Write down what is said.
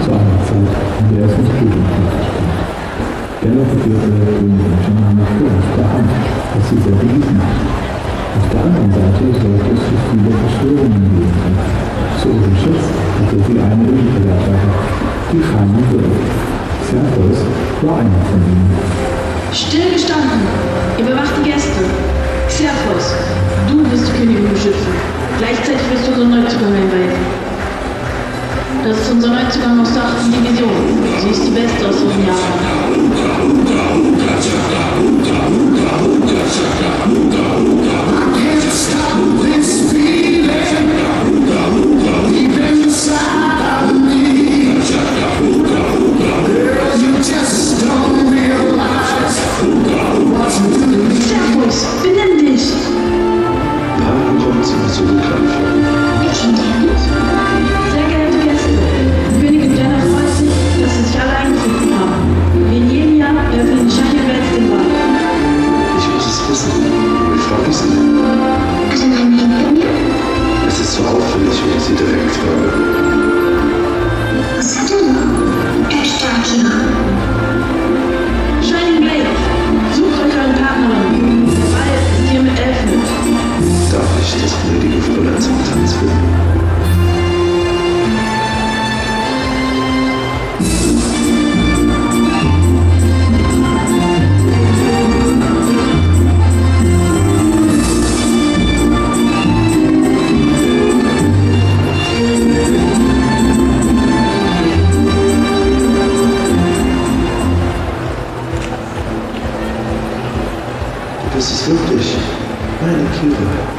zu einer Zeit, in der es nicht glücklich war. Dennoch führte der König schon nach König der Hand, dass sie sehr beliebt macht. Auf der anderen Seite sollte es für viele Verschwörungen geben. Zu ihrem Schutz hatte sie eine Elite-Leiterin, die Chanen würde. Xerxes war einer von ihnen. Still gestanden! Ihr bewacht die Gäste! Xerxes, du wirst die Königin beschützen. Gleichzeitig wirst du unseren Neuzugang einweisen. Das ist unser Neuzugang aus der 8. Division. Sie ist die beste aus diesem Jahrgang. Xerxes, benimm dich! Warum kommt sie mir so bekannt vor? Ich nicht. Sehr geehrte Gäste, Königin Jenna freut sich, dass Sie sich alle eingefunden haben. Wie in jedem Jahr eröffnen die Scheinwelt den Ball. Ich muss es wissen. Wie frage ich sie? Es ist so auffällig, wenn ich sie direkt frage. Shining Blade, sucht euch euren Partnerin. Der Ball ist hier mit Elfen. Darf ich das gnädige Fräulein zum Tanz bitten? Du bist es wirklich, meine Kira.